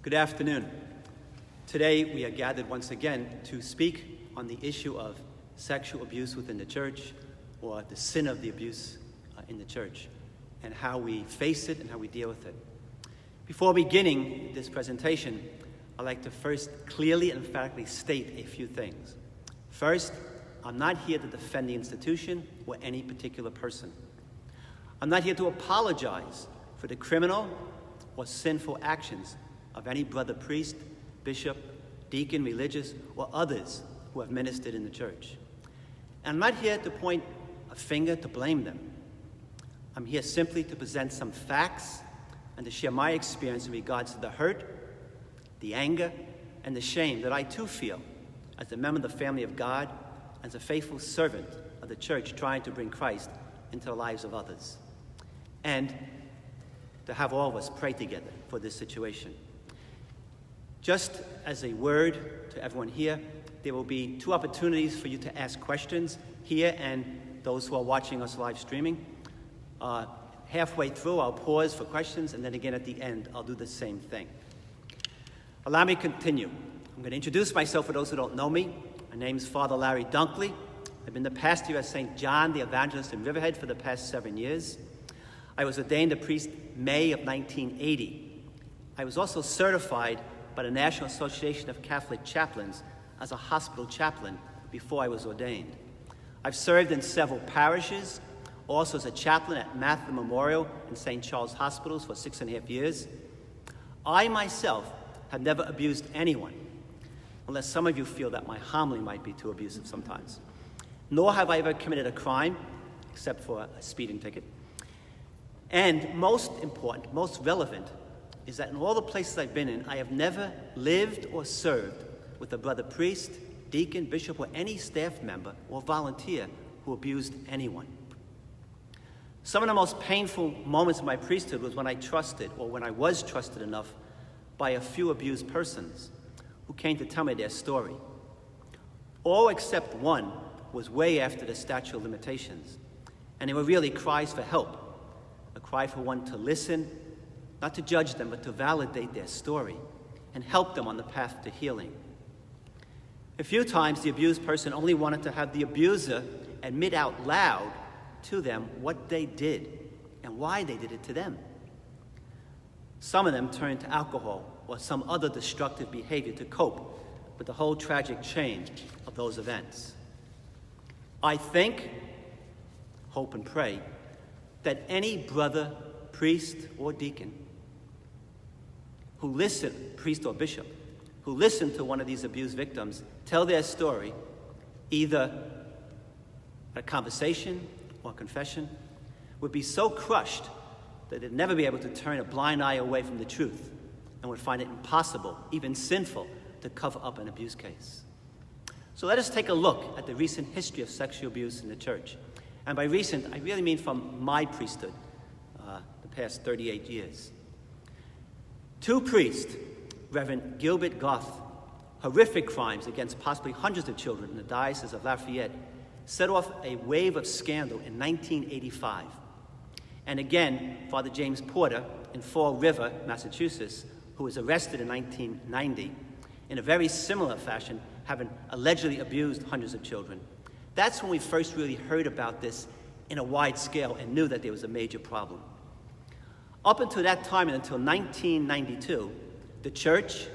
Good afternoon. Today we are gathered once again to speak on the issue of sexual abuse within the church, or the sin of the abuse in the church, and how we face it and how we deal with it. Before beginning this presentation, I'd like to first clearly and emphatically state a few things. First, I'm not here to defend the institution or any particular person. I'm not here to apologize for the criminal or sinful actions of any brother priest, bishop, deacon, religious, or others who have ministered in the church. And I'm not here to point a finger to blame them. I'm here simply to present some facts and to share my experience in regards to the hurt, the anger, and the shame that I too feel as a member of the family of God, as a faithful servant of the church trying to bring Christ into the lives of others. And to have all of us pray together for this situation. Just as a word to everyone here, there will be two opportunities for you to ask questions here and those who are watching us live streaming. Halfway through, I'll pause for questions, and then again at the end, I'll do the same thing. Allow me to continue. I'm going to introduce myself for those who don't know me. My name is Father Larry Duncklee. I've been the pastor here at St. John the Evangelist in Riverhead for the past 7 years. I was ordained a priest May of 1980. I was also certified by the National Association of Catholic Chaplains as a hospital chaplain before I was ordained. I've served in several parishes, also as a chaplain at Matthew Memorial and St. Charles Hospitals for 6.5 years. I myself have never abused anyone, unless some of you feel that my homily might be too abusive sometimes. Nor have I ever committed a crime, except for a speeding ticket. And most important, most relevant, is that in all the places I've been in, I have never lived or served with a brother priest, deacon, bishop, or any staff member or volunteer who abused anyone. Some of the most painful moments of my priesthood was when I trusted, or when I was trusted enough by a few abused persons who came to tell me their story. All except one was way after the statute of limitations, and they were really cries for help, a cry for one to listen, not to judge them, but to validate their story and help them on the path to healing. A few times, the abused person only wanted to have the abuser admit out loud to them what they did and why they did it to them. Some of them turned to alcohol or some other destructive behavior to cope with the whole tragic chain of those events. I think, hope, and pray that any brother, priest, or deacon who listen, priest or bishop, who listen to one of these abused victims tell their story, either a conversation or confession, would be so crushed that they'd never be able to turn a blind eye away from the truth and would find it impossible, even sinful, to cover up an abuse case. So let us take a look at the recent history of sexual abuse in the church. And by recent, I really mean from my priesthood, the past 38 years. Two priests, Reverend Gilbert Goth, horrific crimes against possibly hundreds of children in the Diocese of Lafayette, set off a wave of scandal in 1985. And again, Father James Porter in Fall River, Massachusetts, who was arrested in 1990 in a very similar fashion, having allegedly abused hundreds of children. That's when we first really heard about this in a wide scale and knew that there was a major problem. Up until that time and until 1992, the church,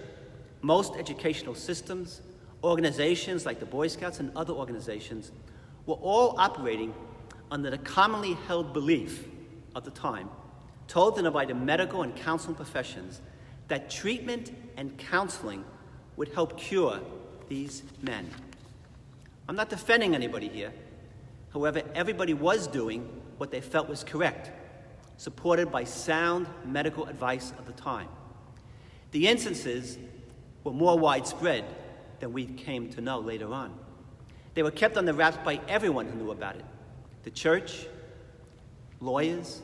most educational systems, organizations like the Boy Scouts and other organizations were all operating under the commonly held belief of the time, told them by the medical and counseling professions, that treatment and counseling would help cure these men. I'm not defending anybody here. However, everybody was doing what they felt was correct, supported by sound medical advice of the time. The instances were more widespread than we came to know later on. They were kept under wraps by everyone who knew about it: the church, lawyers,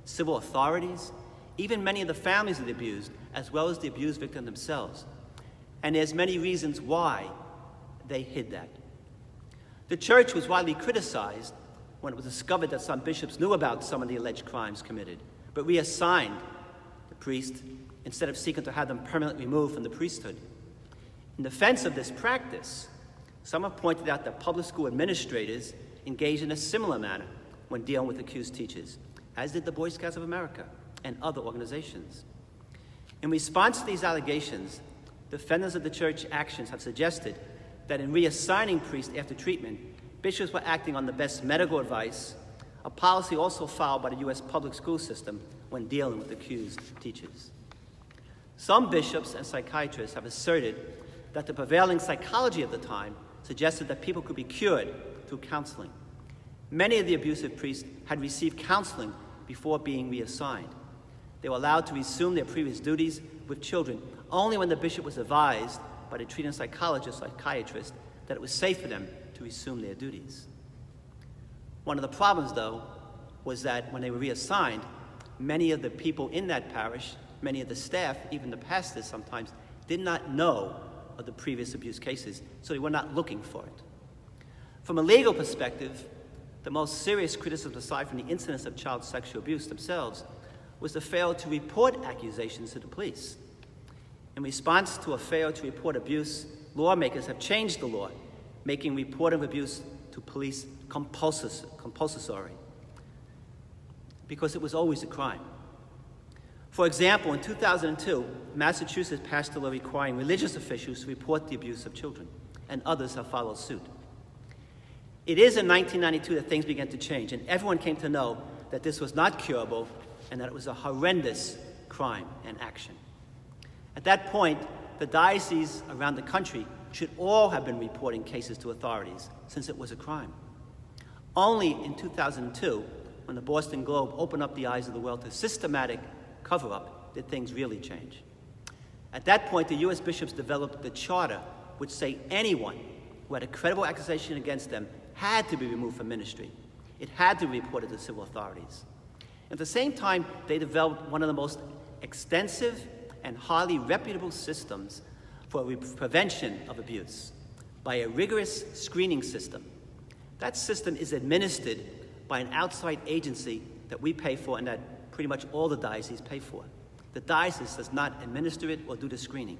civil authorities, even many of the families of the abused, as well as the abused victim themselves. And there's many reasons why they hid that. The church was widely criticized when it was discovered that some bishops knew about some of the alleged crimes committed, but reassigned the priest instead of seeking to have them permanently removed from the priesthood. In defense of this practice, some have pointed out that public school administrators engage in a similar manner when dealing with accused teachers, as did the Boy Scouts of America and other organizations. In response to these allegations, defenders of the church actions have suggested that in reassigning priests after treatment, bishops were acting on the best medical advice, a policy also followed by the U.S. public school system when dealing with accused teachers. Some bishops and psychiatrists have asserted that the prevailing psychology of the time suggested that people could be cured through counseling. Many of the abusive priests had received counseling before being reassigned. They were allowed to resume their previous duties with children only when the bishop was advised by the treating psychologist or psychiatrist that it was safe for them to resume their duties. One of the problems, though, was that when they were reassigned, many of the people in that parish, many of the staff, even the pastors sometimes, did not know of the previous abuse cases, so they were not looking for it. From a legal perspective, the most serious criticism, aside from the incidents of child sexual abuse themselves, was the failure to report accusations to the police. In response to a failure to report abuse, lawmakers have changed the law, making reporting of abuse to police compulsory, because it was always a crime. For example, in 2002, Massachusetts passed a law requiring religious officials to report the abuse of children, and others have followed suit. It is in 1992 that things began to change, and everyone came to know that this was not curable and that it was a horrendous crime and action. At that point, the dioceses around the country should all have been reporting cases to authorities, since it was a crime. Only in 2002, when the Boston Globe opened up the eyes of the world to systematic cover-up, did things really change. At that point, the U.S. bishops developed the charter, which say anyone who had a credible accusation against them had to be removed from ministry. It had to be reported to civil authorities. At the same time, they developed one of the most extensive and highly reputable systems for prevention of abuse by a rigorous screening system. That system is administered by an outside agency that we pay for and that pretty much all the dioceses pay for. The diocese does not administer it or do the screening.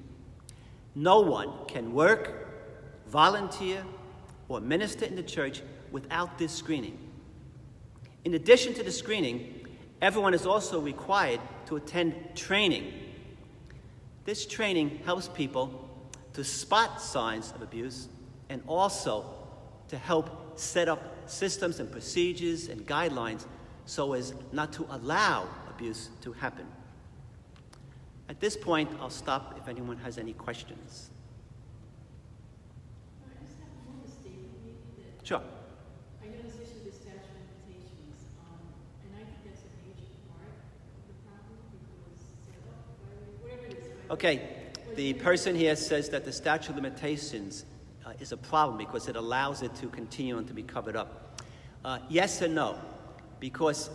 No one can work, volunteer, or minister in the church without this screening. In addition to the screening, everyone is also required to attend training. This training helps people to spot signs of abuse and also to help set up systems and procedures and guidelines so as not to allow abuse to happen. At this point, I'll stop if anyone has any questions. I just have one statement that Sure. I know this issue of the statute of limitations, and I think that's a major part of the problem because whatever it is. Okay, the person here says that the statute of limitations is a problem because it allows it to continue and to be covered up. Yes and no, because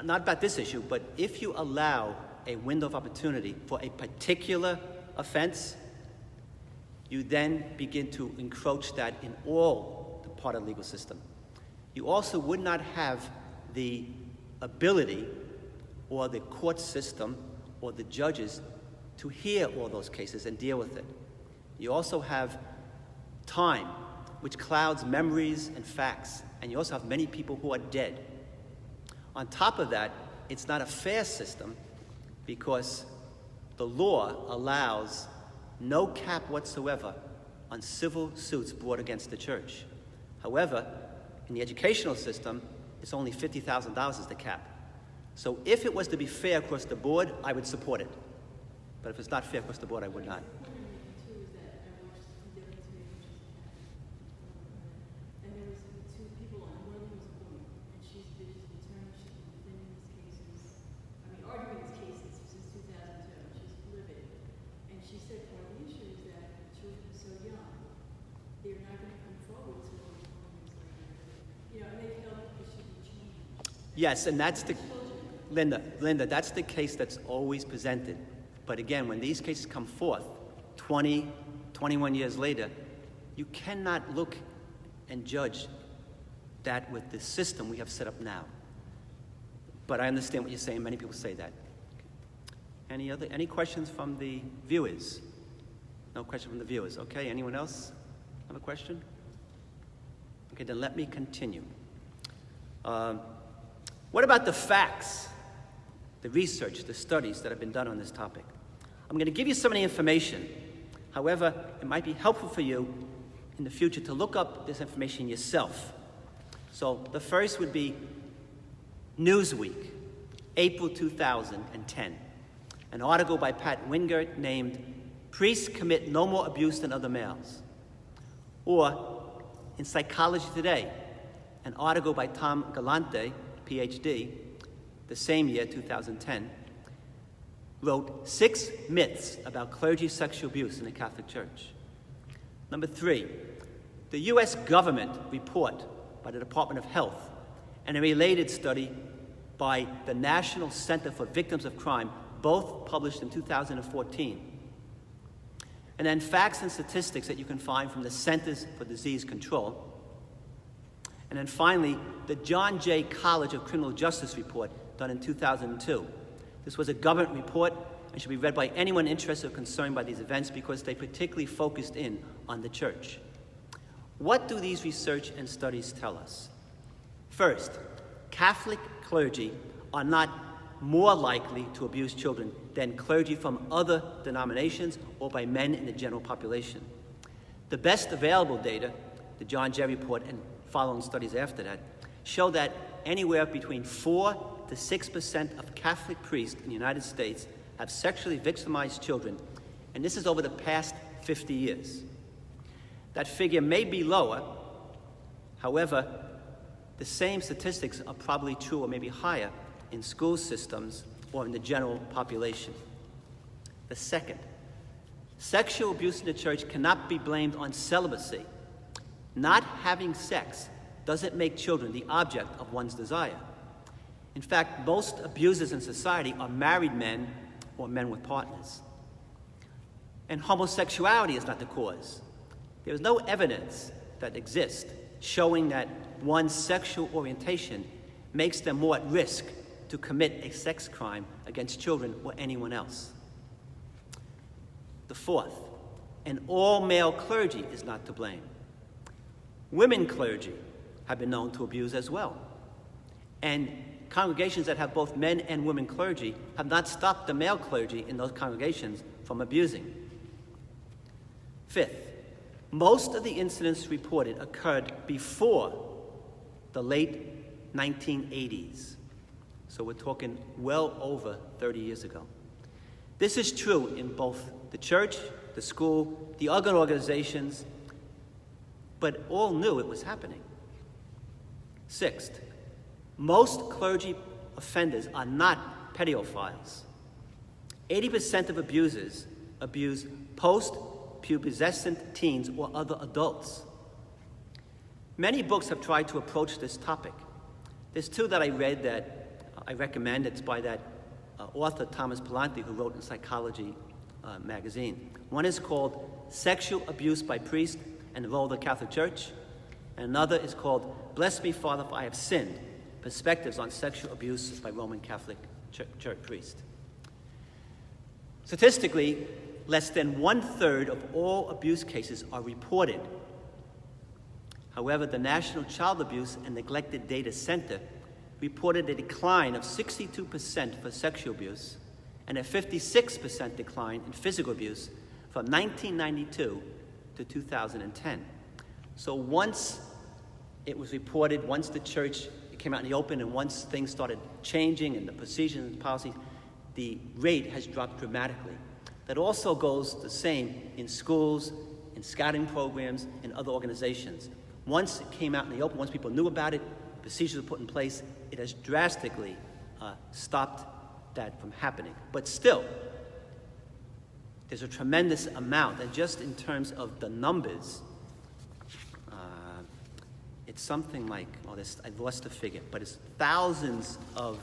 not about this issue, but if you allow a window of opportunity for a particular offense, you then begin to encroach that in all the part of the legal system. You also would not have the ability or the court system or the judges to hear all those cases and deal with it. You also have time, which clouds memories and facts, and you also have many people who are dead. On top of that, it's not a fair system because the law allows no cap whatsoever on civil suits brought against the church. However, in the educational system, it's only $50,000 is the cap. So if it was to be fair across the board, I would support it. But if it's not fair across the board, I would not. Yes, and that's the, Linda, that's the case that's always presented. But again, when these cases come forth 20, 21 years later, you cannot look and judge that with the system we have set up now. But I understand what you're saying. Many people say that. Any questions from the viewers? No question from the viewers. Okay, anyone else have a question? Okay, then let me continue. What about the facts, the research, the studies that have been done on this topic? I'm going to give you some of the information. However, it might be helpful for you in the future to look up this information yourself. So the first would be Newsweek, April 2010. An article by Pat Wingert named "Priests Commit No More Abuse Than Other Males." Or in Psychology Today, an article by Tom Galante, PhD, the same year, 2010, wrote 6 myths about clergy sexual abuse in the Catholic Church. Number 3, the U.S. government report by the Department of Health and a related study by the National Center for Victims of Crime, both published in 2014. And then facts and statistics that you can find from the Centers for Disease Control. And then finally, the John Jay College of Criminal Justice report done in 2002. This was a government report and should be read by anyone interested or concerned by these events because they particularly focused in on the church. What do these research and studies tell us? First, Catholic clergy are not more likely to abuse children than clergy from other denominations or by men in the general population. The best available data, the John Jay report and following studies after that, show that anywhere between 4 to 6% of Catholic priests in the United States have sexually victimized children, and this is over the past 50 years. That figure may be lower. However, the same statistics are probably true or maybe higher in school systems or in the general population. The second, sexual abuse in the church cannot be blamed on celibacy. Not having sex doesn't make children the object of one's desire. In fact, most abusers in society are married men or men with partners. And homosexuality is not the cause. There is no evidence that exists showing that one's sexual orientation makes them more at risk to commit a sex crime against children or anyone else. The fourth, an all-male clergy is not to blame. Women clergy have been known to abuse as well. And congregations that have both men and women clergy have not stopped the male clergy in those congregations from abusing. Fifth, most of the incidents reported occurred before the late 1980s. So we're talking well over 30 years ago. This is true in both the church, the school, the other organizations, but all knew it was happening. Sixth, most clergy offenders are not pedophiles. 80% of abusers abuse post-pubescent teens or other adults. Many books have tried to approach this topic. There's 2 that I read that I recommend. It's by that author, Thomas Pallanti, who wrote in Psychology magazine. One is called Sexual Abuse by Priests and the Role of the Catholic Church. And another is called Bless Me, Father, for I Have Sinned, Perspectives on Sexual Abuse by Roman Catholic Church Priests. Statistically, less than 1/3 of all abuse cases are reported. However, the National Child Abuse and Neglected Data Center reported a decline of 62% for sexual abuse and a 56% decline in physical abuse from 1992 to 2010. So once it was reported, once the church came out in the open, and once things started changing and the procedures and policies, the rate has dropped dramatically. That also goes the same in schools, in scouting programs, and other organizations. Once it came out in the open, once people knew about it, procedures were put in place, it has drastically stopped that from happening. But still, there's a tremendous amount, and just in terms of the numbers, it's something like, I've lost the figure, but it's thousands of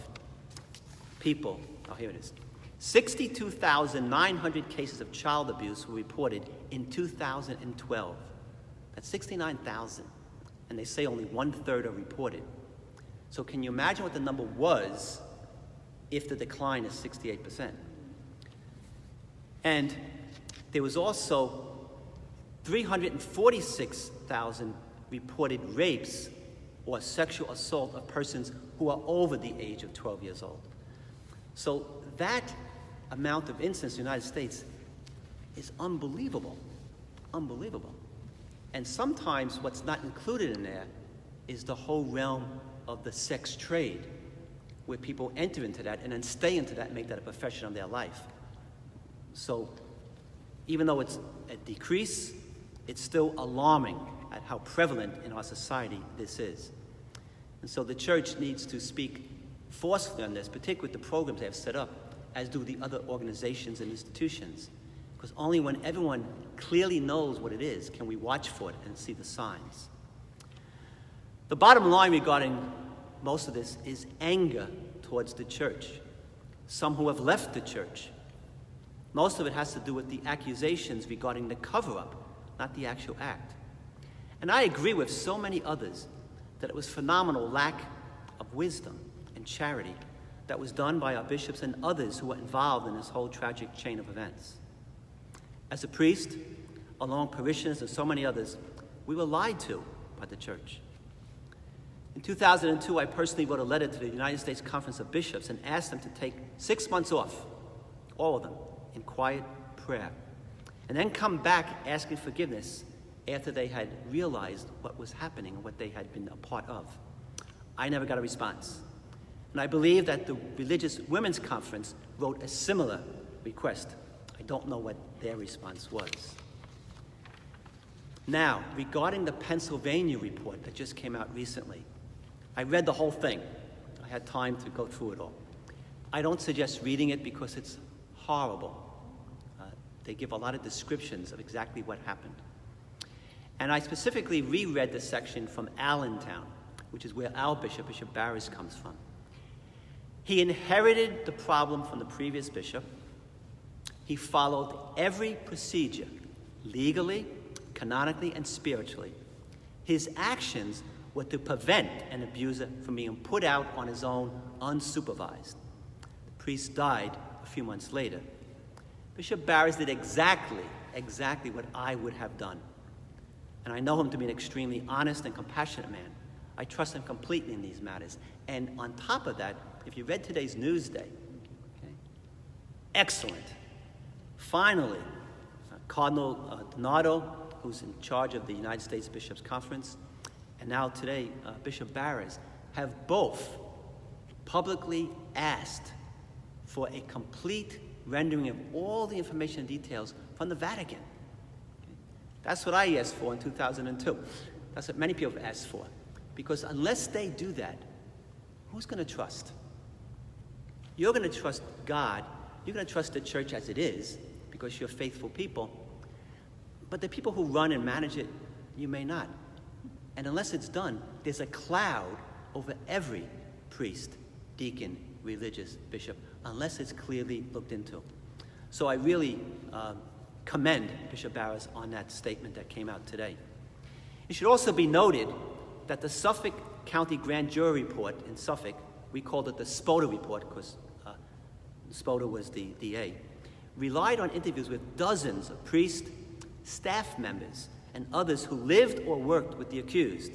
people. Oh, here it is. 62,900 cases of child abuse were reported in 2012. That's 69,000. And they say only 1/3 are reported. So can you imagine what the number was if the decline is 68%? And there was also 346,000 reported rapes or sexual assault of persons who are over the age of 12 years old. So that amount of incidents in the United States is unbelievable, unbelievable. And sometimes what's not included in there is the whole realm of the sex trade, where people enter into that and then stay into that and make that a profession of their life. So even though it's a decrease, it's still alarming at how prevalent in our society this is. And so the church needs to speak forcefully on this, particularly with the programs they have set up, as do the other organizations and institutions. Because only when everyone clearly knows what it is can we watch for it and see the signs. The bottom line regarding most of this is anger towards the church. Some who have left the church. Most of it has to do with the accusations regarding the cover-up, not the actual act. And I agree with so many others that it was phenomenal lack of wisdom and charity that was done by our bishops and others who were involved in this whole tragic chain of events. As a priest, along with parishioners and so many others, we were lied to by the church. In 2002, I personally wrote a letter to the United States Conference of Bishops and asked them to take 6 months off, all of them, in quiet prayer, and then come back asking forgiveness after they had realized what was happening and what they had been a part of. I never got a response. And I believe that the Religious Women's Conference wrote a similar request. I don't know what their response was. Now, regarding the Pennsylvania report that just came out recently, I read the whole thing. I had time to go through it all. I don't suggest reading it because it's horrible. They give a lot of descriptions of exactly what happened. And I specifically reread the section from Allentown, which is where our bishop, Bishop Barris, comes from. He inherited the problem from the previous bishop. He followed every procedure, legally, canonically, and spiritually. His actions were to prevent an abuser from being put out on his own unsupervised. The priest died a few months later. Bishop Barris did exactly what I would have done. And I know him to be an extremely honest and compassionate man. I trust him completely in these matters. And on top of that, if you read today's Newsday, okay, excellent. Finally, Cardinal Donato, who's in charge of the United States Bishops' Conference, and now today, Bishop Barris, have both publicly asked for a complete rendering of all the information and details from the Vatican. Okay? That's what I asked for in 2002. That's what many people have asked for. Because unless they do that, who's going to trust? You're going to trust God. You're going to trust the church as it is, because you're faithful people. But the people who run and manage it, you may not. And unless it's done, there's a cloud over every priest, deacon, religious bishop, unless it's clearly looked into. So I really commend Bishop Barris on that statement that came out today. It should also be noted that the Suffolk County Grand Jury report in Suffolk, we called it the Spoda report because Spoda was the DA, relied on interviews with dozens of priests, staff members, and others who lived or worked with the accused.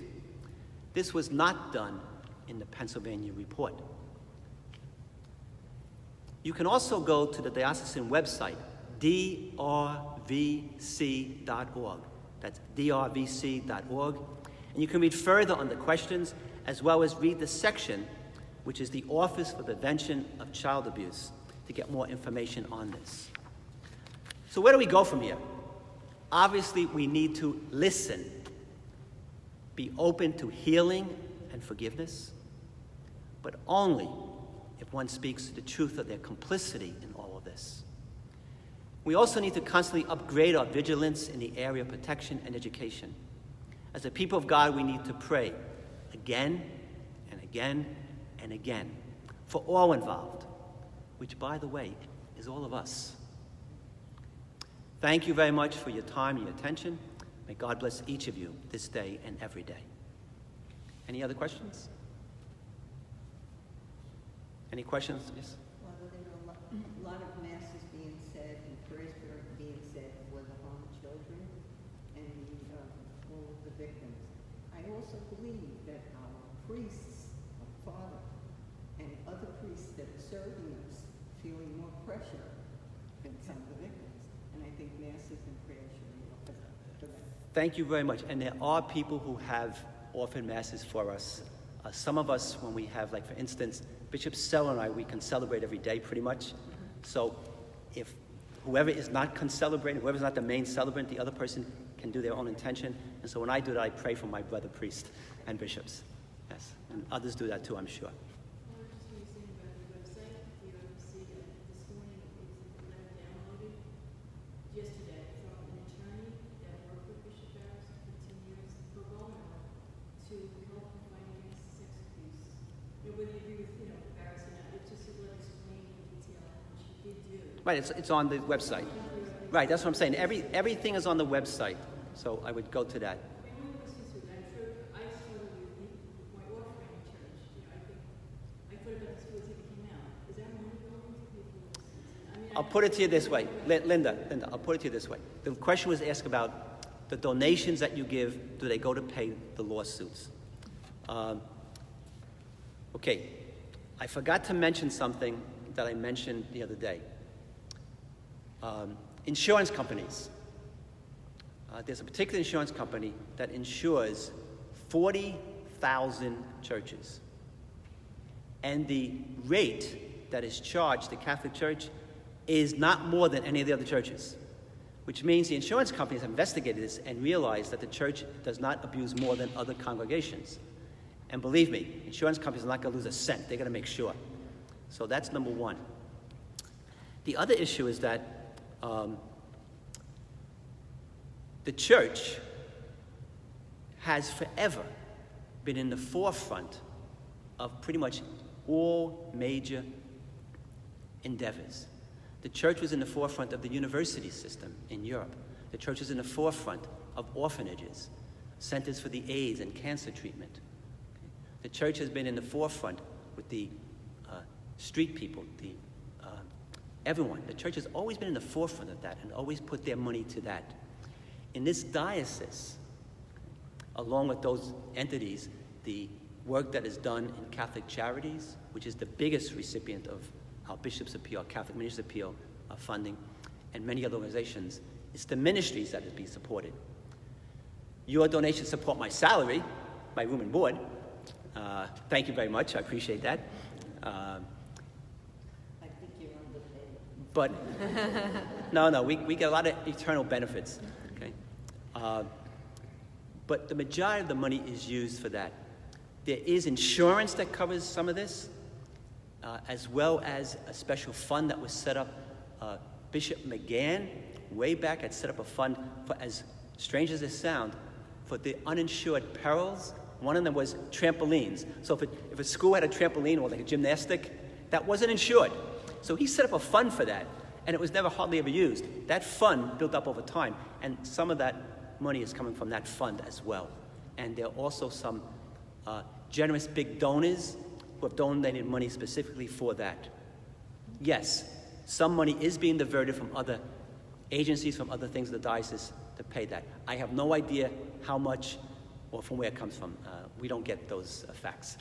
This was not done in the Pennsylvania report. You can also go to the diocesan website, drvc.org. That's drvc.org. And you can read further on the questions, as well as read the section, which is the Office for the Prevention of Child Abuse, to get more information on this. So where do we go from here? Obviously, we need to listen, be open to healing and forgiveness, but only if one speaks the truth of their complicity in all of this. We also need to constantly upgrade our vigilance in the area of protection and education. As a people of God, we need to pray again and again and again for all involved, which, by the way, is all of us. Thank you very much for your time and your attention. May God bless each of you this day and every day. Any other questions? Any questions? Yes? Well, there are a lot of masses being said and prayers believe that our priests, our father, and other priests that are serving us feeling more pressure than some of the victims. And I think masses and prayers should be offered for that. Thank you very much. And there are people who have offered masses for us. Some of us, when we have, like for instance, Bishop Sell and I, we can celebrate every day pretty much. So if whoever is not celebrating, whoever's not the main celebrant, the other person can do their own intention. And so when I do that, I pray for my brother priest and bishops. Yes, and others do that too, I'm sure. I was just saying about the website, you see that this morning is a letter downloaded yesterday from an attorney that worked with Bishop Barris for 15 years pro bono to help him fight against sex abuse. Whether you agree with, Barris or not, it's just a letter explaining in detail what she did do. Right, it's on the website. Right, that's what I'm saying. Everything is on the website, so I would go to that. I only listen to that. I struggle with my offering in church. I thought about this before it came out. Is that money going to people? I'll put it to you this way, Linda, I'll put it to you this way. The question was asked about the donations that you give, do they go to pay the lawsuits? Okay, I forgot to mention something that I mentioned the other day. Insurance companies. There's a particular insurance company that insures 40,000 churches. And the rate that is charged the Catholic Church is not more than any of the other churches, which means the insurance companies have investigated this and realized that the church does not abuse more than other congregations. And believe me, insurance companies are not going to lose a cent. They're going to make sure. So that's number one. The other issue is that the church has forever been in the forefront of pretty much all major endeavors. The church was in the forefront of the university system in Europe. The church was in the forefront of orphanages, centers for the AIDS and cancer treatment. The church has been in the forefront with the street people, everyone. The church has always been in the forefront of that and always put their money to that. In this diocese, along with those entities, the work that is done in Catholic Charities, which is the biggest recipient of our Bishop's Appeal, Catholic Ministers' Appeal funding, and many other organizations, it's the ministries that is being supported. Your donations support my salary, my room and board. Thank you very much, I appreciate that. I think you're underpaid. But, no, we get a lot of eternal benefits, okay? But the majority of the money is used for that. There is insurance that covers some of this, as well as a special fund that was set up. Bishop McGann, way back, had set up a fund for, as strange as it sounds, for the uninsured perils. One of them was trampolines. So if a school had a trampoline or like a gymnastic, that wasn't insured. So he set up a fund for that, and it was never hardly ever used. That fund built up over time, and some of that money is coming from that fund as well. And there are also some generous big donors who have donated money specifically for that. Yes, some money is being diverted from other agencies, from other things in the diocese to pay that. I have no idea how much or from where it comes from. We don't get those facts.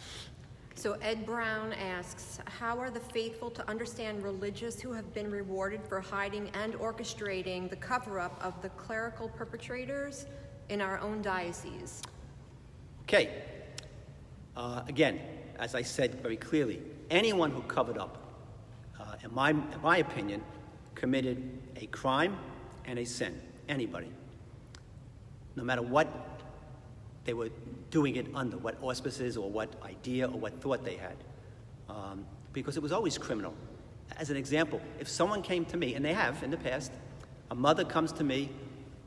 So Ed Brown asks, how are the faithful to understand religious who have been rewarded for hiding and orchestrating the cover-up of the clerical perpetrators in our own diocese? Okay. Again, as I said very clearly, anyone who covered up, in my opinion, committed a crime and a sin. Anybody. No matter what they were doing it under, what auspices or what idea or what thought they had. Because it was always criminal. As an example, if someone came to me, and they have in the past, a mother comes to me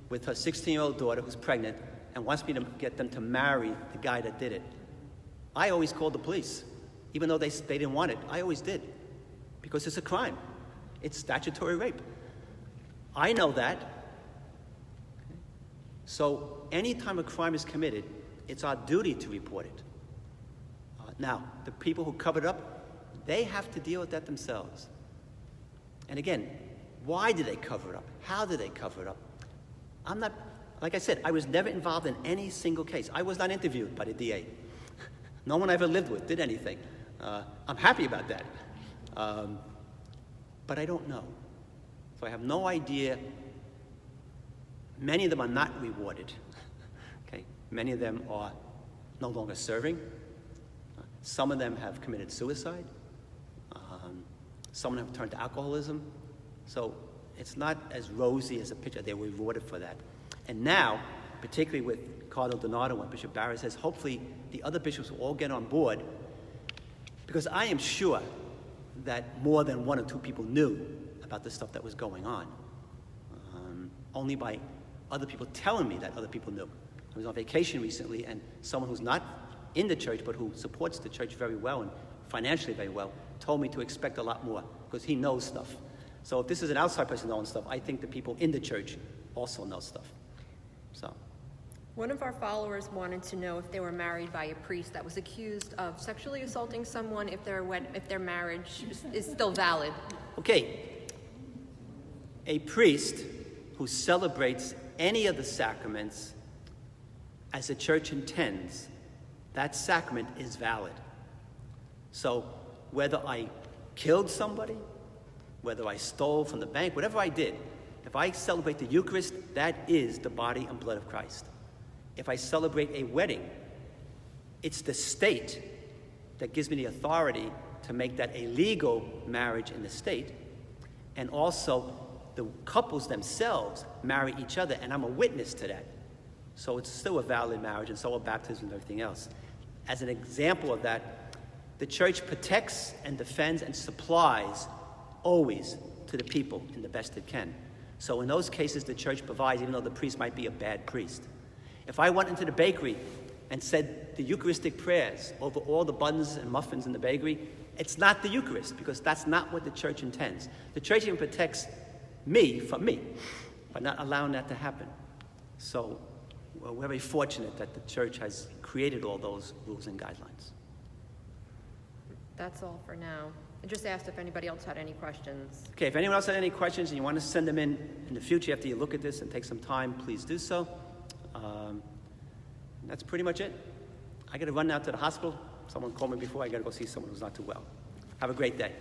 with her 16-year-old daughter who's pregnant and wants me to get them to marry the guy that did it, I always called the police. Even though they didn't want it, I always did. Because it's a crime. It's statutory rape. I know that. So anytime a crime is committed, it's our duty to report it. Now, the people who covered up, they have to deal with that themselves. And again, why did they cover it up? How did they cover it up? I'm not like I said, I was never involved in any single case. I was not interviewed by the DA. No one I ever lived with did anything. I'm happy about that. But I don't know. So I have no idea. Many of them are not rewarded. Okay? Many of them are no longer serving. Some of them have committed suicide. Some of them have turned to alcoholism. So it's not as rosy as a picture. They were rewarded for that. And now, particularly with Cardinal Donato and Bishop Barrett says, hopefully the other bishops will all get on board, because I am sure that more than one or two people knew about the stuff that was going on. Only by other people telling me that other people knew. I was on vacation recently, and someone who's not in the church, but who supports the church very well and financially very well, told me to expect a lot more, because he knows stuff. So if this is an outside person knowing stuff, I think the people in the church also know stuff. So. One of our followers wanted to know if they were married by a priest that was accused of sexually assaulting someone, if their marriage is still valid. Okay. A priest who celebrates any of the sacraments as the church intends, that sacrament is valid. So whether I killed somebody, whether I stole from the bank, whatever I did, if I celebrate the Eucharist, that is the body and blood of Christ. If I celebrate a wedding, it's the state that gives me the authority to make that a legal marriage in the state, and also the couples themselves marry each other, and I'm a witness to that. So it's still a valid marriage, and so are baptism and everything else. As an example of that, the church protects and defends and supplies always to the people in the best it can. So in those cases, the church provides, even though the priest might be a bad priest. If I went into the bakery and said the Eucharistic prayers over all the buns and muffins in the bakery, it's not the Eucharist, because that's not what the church intends. The church even protects me from me by not allowing that to happen. So we're very fortunate that the church has created all those rules and guidelines. That's all for now. I just asked if anybody else had any questions. Okay, if anyone else had any questions and you want to send them in the future after you look at this and take some time, please do so. That's pretty much it. I got to run now to the hospital. Someone called me before. I got to go see someone who's not too well. Have a great day.